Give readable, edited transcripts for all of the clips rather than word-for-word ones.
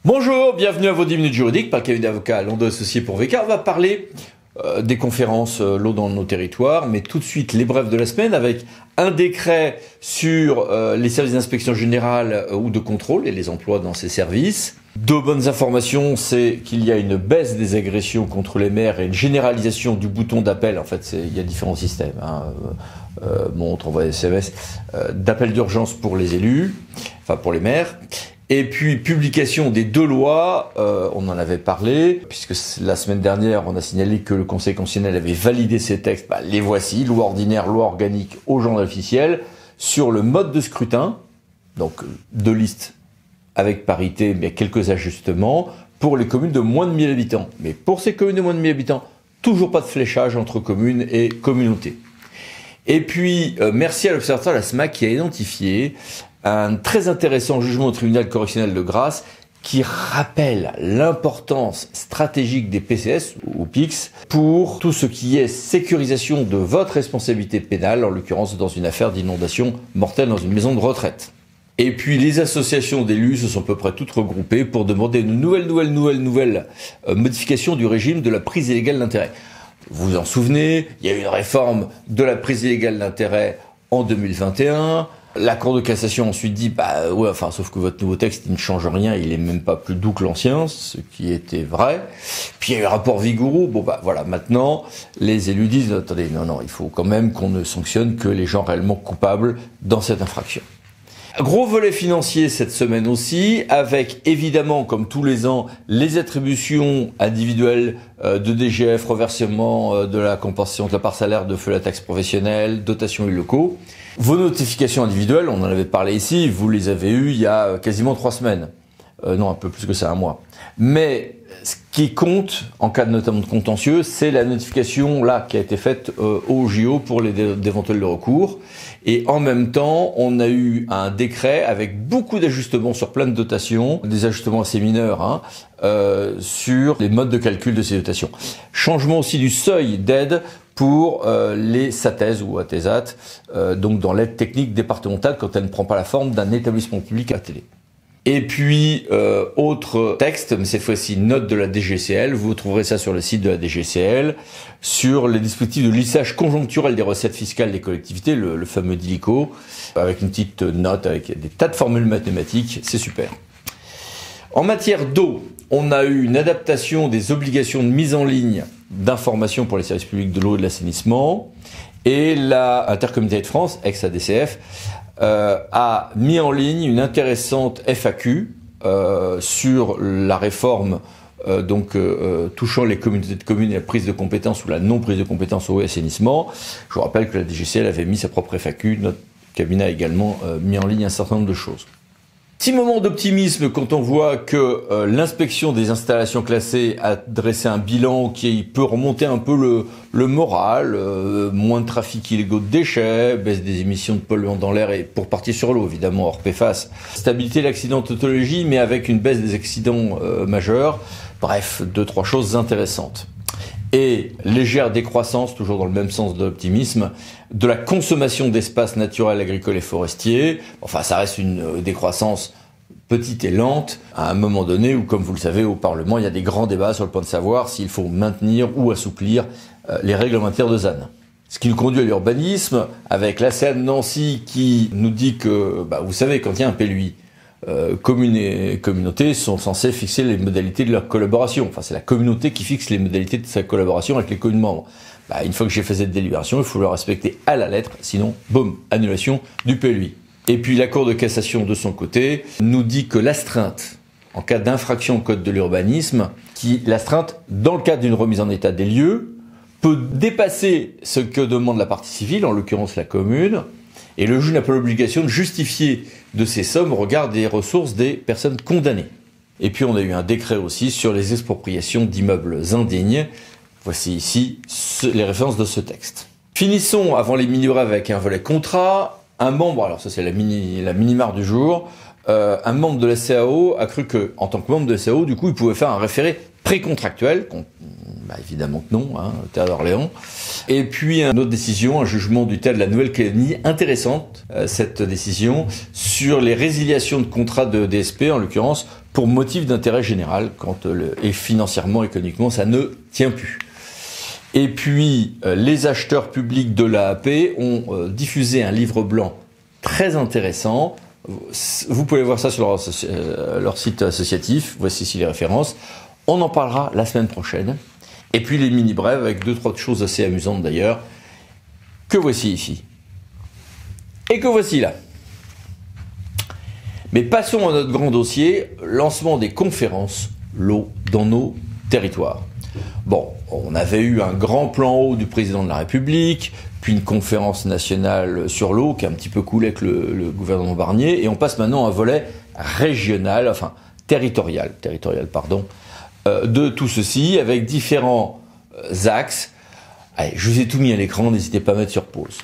Bonjour, bienvenue à vos 10 minutes juridiques par le cabinet d'avocats Landau Associés pour VK. On va parler des conférences l'eau dans nos territoires, mais tout de suite les brefs de la semaine avec un décret sur les services d'inspection générale ou de contrôle et les emplois dans ces services. Deux bonnes informations, c'est qu'il y a une baisse des agressions contre les maires et une généralisation du bouton d'appel. En fait, il y a différents systèmes, montre, envoi SMS, d'appel d'urgence pour les élus, enfin pour les maires. Et puis, publication des deux lois, on en avait parlé, puisque la semaine dernière, on a signalé que le Conseil constitutionnel avait validé ces textes. Les voici, loi ordinaire, loi organique au journal officiel, sur le mode de scrutin, donc deux listes avec parité, mais quelques ajustements, pour les communes de moins de 1000 habitants. Mais pour ces communes de moins de 1000 habitants, toujours pas de fléchage entre communes et communautés. Et puis, merci à l'Observatoire de la SMAC qui a identifié un très intéressant jugement au tribunal correctionnel de Grasse qui rappelle l'importance stratégique des PCS ou PIX pour tout ce qui est sécurisation de votre responsabilité pénale, en l'occurrence dans une affaire d'inondation mortelle dans une maison de retraite. Et puis les associations d'élus se sont à peu près toutes regroupées pour demander une nouvelle modification du régime de la prise illégale d'intérêt. Vous vous en souvenez, il y a eu une réforme de la prise illégale d'intérêt en 2021. La Cour de cassation ensuite dit, sauf que votre nouveau texte, il ne change rien, il est même pas plus doux que l'ancien, ce qui était vrai. Puis il y a eu le rapport Vigouroux, maintenant, les élus disent, attendez, non, il faut quand même qu'on ne sanctionne que les gens réellement coupables dans cette infraction. Gros volet financier cette semaine aussi, avec évidemment, comme tous les ans, les attributions individuelles de DGF, reversement de la compensation de la part salaire de feu la taxe professionnelle, dotation élus locaux. Vos notifications individuelles, on en avait parlé ici, vous les avez eues il y a quasiment 3 semaines. Non, un peu plus que ça, un mois. Mais ce qui compte, en cas notamment de contentieux, c'est la notification là qui a été faite au JO pour d'éventuels recours. Et en même temps, on a eu un décret avec beaucoup d'ajustements sur plein de dotations, des ajustements assez mineurs, sur les modes de calcul de ces dotations. Changement aussi du seuil d'aide pour les SATES ou ATESAT, donc dans l'aide technique départementale quand elle ne prend pas la forme d'un établissement public à télé. Et puis, autre texte, mais cette fois-ci note de la DGCL, vous trouverez ça sur le site de la DGCL, sur les dispositifs de lissage conjoncturel des recettes fiscales des collectivités, le fameux DILICO, avec une petite note, avec des tas de formules mathématiques, c'est super. En matière d'eau, on a eu une adaptation des obligations de mise en ligne d'informations pour les services publics de l'eau et de l'assainissement, et la Intercommunalité de France, ex-ADCF, a mis en ligne une intéressante FAQ sur la réforme touchant les communautés de communes et la prise de compétences ou la non-prise de compétences eau et assainissement. Je vous rappelle que la DGCL avait mis sa propre FAQ, notre cabinet a également mis en ligne un certain nombre de choses. Petit moment d'optimisme quand on voit que l'inspection des installations classées a dressé un bilan qui peut remonter un peu le moral, moins de trafic illégaux de déchets, baisse des émissions de polluants dans l'air et pour partir sur l'eau évidemment hors PFAS, stabilité de l'accidentologie mais avec une baisse des accidents majeurs, bref, 2-3 choses intéressantes. Et légère décroissance, toujours dans le même sens de l'optimisme, de la consommation d'espaces naturels, agricoles et forestiers. Enfin, ça reste une décroissance petite et lente, à un moment donné où, comme vous le savez, au Parlement, il y a des grands débats sur le point de savoir s'il faut maintenir ou assouplir les règles en matière de ZAN. Ce qui nous conduit à l'urbanisme, avec l'ACA de Nancy qui nous dit que, vous savez, quand il y a un PLUI, communes et communautés sont censées fixer les modalités de leur collaboration. Enfin, c'est la communauté qui fixe les modalités de sa collaboration avec les communes membres. Une fois que j'ai fait cette délibération, il faut le respecter à la lettre, sinon, boum, annulation du PLUI. Et puis la Cour de cassation, de son côté, nous dit que l'astreinte, en cas d'infraction au code de l'urbanisme, l'astreinte, dans le cadre d'une remise en état des lieux, peut dépasser ce que demande la partie civile, en l'occurrence la commune, et le juge n'a pas l'obligation de justifier de ces sommes au regard des ressources des personnes condamnées. Et puis on a eu un décret aussi sur les expropriations d'immeubles indignes. Voici ici les références de ce texte. Finissons avant les mini-brèves avec un volet contrat. Un membre, alors ça c'est la mini-mare du jour, un membre de la CAO a cru que, en tant que membre de la CAO, du coup il pouvait faire un référé précontractuelle, évidemment que non, Terre d'Orléans. Et puis une autre décision, un jugement du TER de la Nouvelle-Calédonie, intéressante, cette décision, sur les résiliations de contrats de DSP, en l'occurrence, pour motif d'intérêt général, et financièrement, économiquement, ça ne tient plus. Et puis, les acheteurs publics de l'AAP ont diffusé un livre blanc très intéressant. Vous pouvez voir ça sur leur site associatif, voici ici les références. On en parlera la semaine prochaine. Et puis les mini-brèves avec 2-3 choses assez amusantes d'ailleurs, que voici ici. Et que voici là. Mais passons à notre grand dossier, lancement des conférences l'eau dans nos territoires. Bon, on avait eu un grand plan eau du président de la République, puis une conférence nationale sur l'eau qui a un petit peu coulé avec le gouvernement Barnier, et on passe maintenant à un volet régional, territorial, de tout ceci, avec différents axes. Allez, je vous ai tout mis à l'écran, n'hésitez pas à mettre sur pause.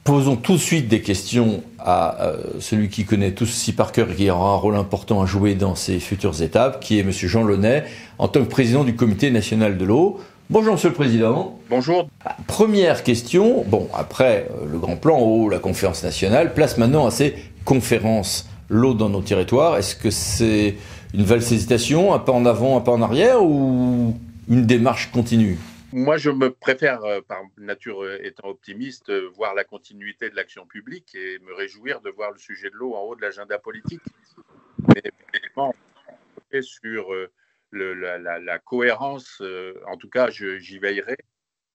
Posons tout de suite des questions à celui qui connaît tout ceci par cœur et qui aura un rôle important à jouer dans ces futures étapes, qui est M. Jean Launay, en tant que président du Comité national de l'eau. Bonjour Monsieur le Président. Bonjour. Première question, après le grand plan eau, la conférence nationale, place maintenant à ces conférences l'eau dans nos territoires. Est-ce que c'est une valse hésitation, un pas en avant, un pas en arrière, ou une démarche continue? Moi, je me préfère, par nature étant optimiste, voir la continuité de l'action publique et me réjouir de voir le sujet de l'eau en haut de l'agenda politique. Mais effectivement, sur la cohérence, en tout cas, j'y veillerai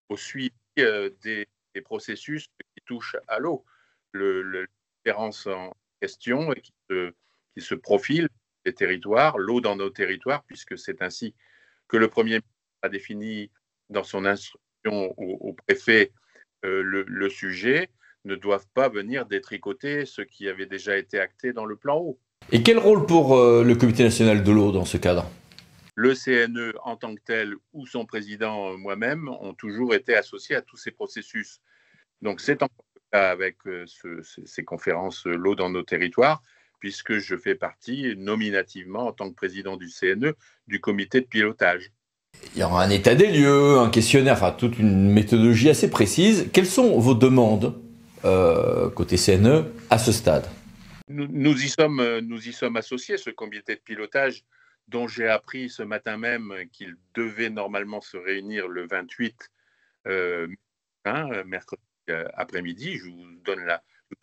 au suivi des processus qui touchent à l'eau. La différence en question qui se profile des territoires, l'eau dans nos territoires, puisque c'est ainsi que le Premier ministre a défini dans son instruction au préfet le sujet, ne doivent pas venir détricoter ce qui avait déjà été acté dans le plan eau. Et quel rôle pour le Comité national de l'eau dans ce cadre? Le CNE en tant que tel ou son président moi-même ont toujours été associés à tous ces processus. Donc c'est encore le cas avec ces conférences l'eau dans nos territoires, puisque je fais partie nominativement en tant que président du CNE du comité de pilotage. Il y aura un état des lieux, un questionnaire, toute une méthodologie assez précise. Quelles sont vos demandes côté CNE à ce stade? Nous y sommes associés, ce comité de pilotage dont j'ai appris ce matin même qu'il devait normalement se réunir le 28 mercredi après-midi. Je vous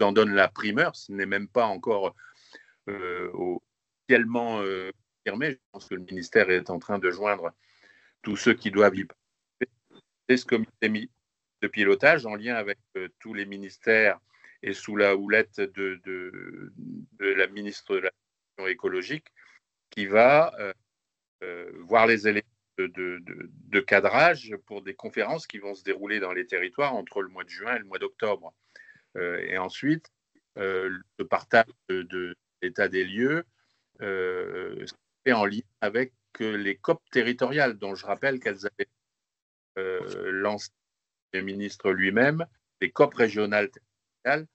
en donne la primeur, ce n'est même pas encore officiellement confirmé. Je pense que le ministère est en train de joindre tous ceux qui doivent y participer. C'est ce comité de pilotage en lien avec tous les ministères et sous la houlette de la ministre de la Transition écologique qui va voir les éléments de cadrage pour des conférences qui vont se dérouler dans les territoires entre le mois de juin et le mois d'octobre. Et ensuite, le partage de l'état des lieux est en lien avec les COP territoriales, dont je rappelle qu'elles avaient lancé le ministre lui-même, les COP régionales territoriales,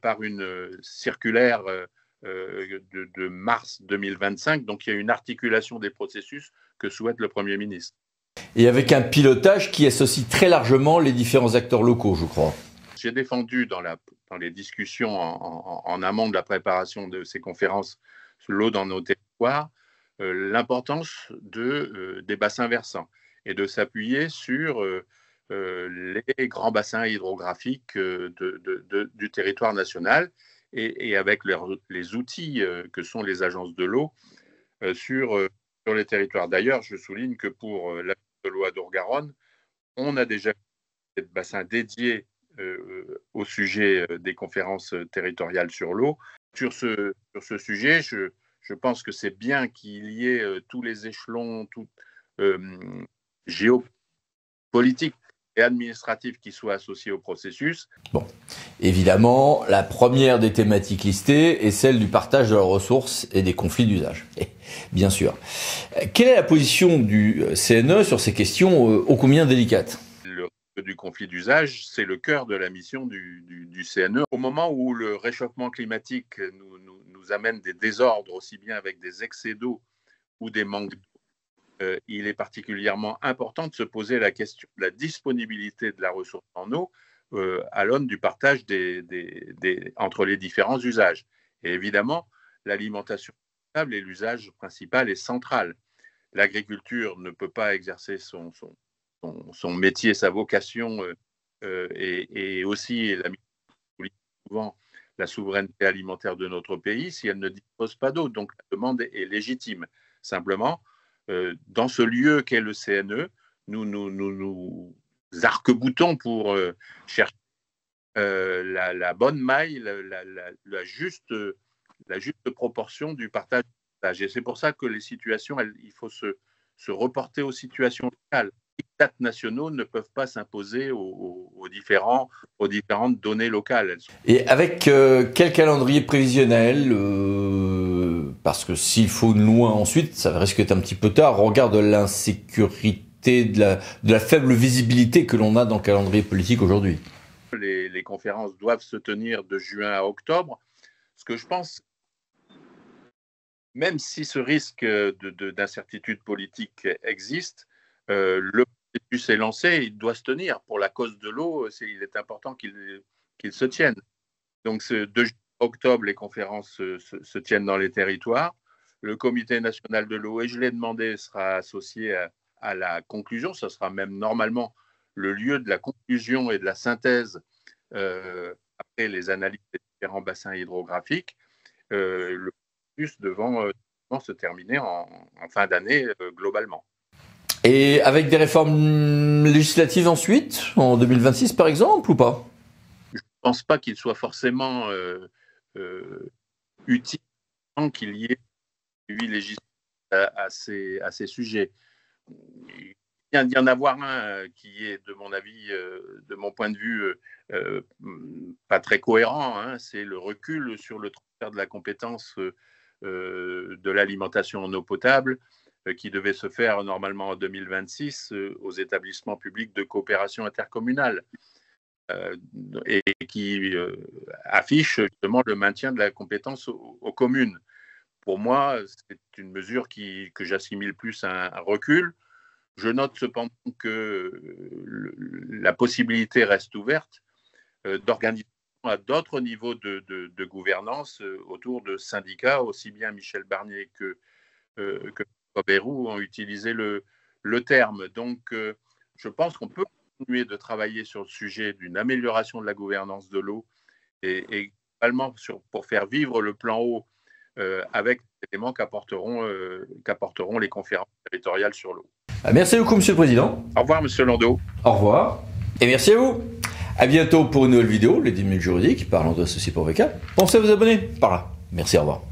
par une circulaire de mars 2025. Donc il y a une articulation des processus que souhaite le Premier ministre. Et avec un pilotage qui associe très largement les différents acteurs locaux, je crois. J'ai défendu dans les discussions en amont de la préparation de ces conférences l'eau dans nos territoires, l'importance des bassins versants et de s'appuyer sur les grands bassins hydrographiques du territoire national et avec les outils que sont les agences de l'eau sur les territoires. D'ailleurs, je souligne que pour la de l'eau à Dour-Garonne, on a déjà des bassins dédiés au sujet des conférences territoriales sur l'eau. Sur ce sujet, je pense que c'est bien qu'il y ait tous les échelons géopolitiques et administratifs qui soient associés au processus. Bon, évidemment, la première des thématiques listées est celle du partage de leurs ressources et des conflits d'usage. Bien sûr. Quelle est la position du CNE sur ces questions ô combien délicates? Du conflit d'usage, c'est le cœur de la mission du CNE. Au moment où le réchauffement climatique nous amène des désordres, aussi bien avec des excès d'eau ou des manques d'eau, il est particulièrement important de se poser la question de la disponibilité de la ressource en eau à l'aune du partage entre les différents usages. Et évidemment, l'alimentation potable est l'usage principal et central. L'agriculture ne peut pas exercer son métier, sa vocation et aussi souvent la souveraineté alimentaire de notre pays si elle ne dispose pas d'eau. Donc la demande est légitime. Simplement, dans ce lieu qu'est le CNE, nous arc-boutons pour chercher la bonne maille, la juste proportion du partage. Et c'est pour ça que les situations, il faut se reporter aux situations locales. Les dictats nationaux ne peuvent pas s'imposer aux différentes données locales. Et avec quel calendrier prévisionnel parce que s'il faut loin ensuite, ça risque d'être un petit peu tard, au regard de l'insécurité, de la faible visibilité que l'on a dans le calendrier politique aujourd'hui. Les conférences doivent se tenir de juin à octobre. Ce que je pense, même si ce risque d'incertitude politique existe, le processus est lancé, il doit se tenir. Pour la cause de l'eau, il est important qu'il se tienne. Donc, de juin à octobre, les conférences se tiennent dans les territoires. Le Comité national de l'eau, et je l'ai demandé, sera associé à la conclusion. Ce sera même normalement le lieu de la conclusion et de la synthèse après les analyses des différents bassins hydrographiques. Le processus devant se terminer en fin d'année globalement. Et avec des réformes législatives ensuite, en 2026 par exemple, ou pas? Je ne pense pas qu'il soit forcément utile qu'il y ait suivi législatif à ces sujets. Il vient d'y en avoir un qui est, de mon avis, de mon point de vue, pas très cohérent. Hein. C'est le recul sur le transfert de la compétence de l'alimentation en eau potable qui devait se faire normalement en 2026 aux établissements publics de coopération intercommunale et qui affiche justement le maintien de la compétence aux communes. Pour moi, c'est une mesure que j'assimile plus à un recul. Je note cependant que la possibilité reste ouverte d'organisation à d'autres niveaux de gouvernance autour de syndicats, aussi bien Michel Barnier que Bayrou ont utilisé le terme. Donc, je pense qu'on peut continuer de travailler sur le sujet d'une amélioration de la gouvernance de l'eau et également pour faire vivre le plan eau avec les éléments qu'apporteront les conférences territoriales sur l'eau. Merci beaucoup, Monsieur le Président. Au revoir, Monsieur Landau. Au revoir. Et merci à vous. À bientôt pour une nouvelle vidéo, les 10 minutes juridiques, parlant d'associés pour VK. Pensez à vous abonner par là. Merci, au revoir.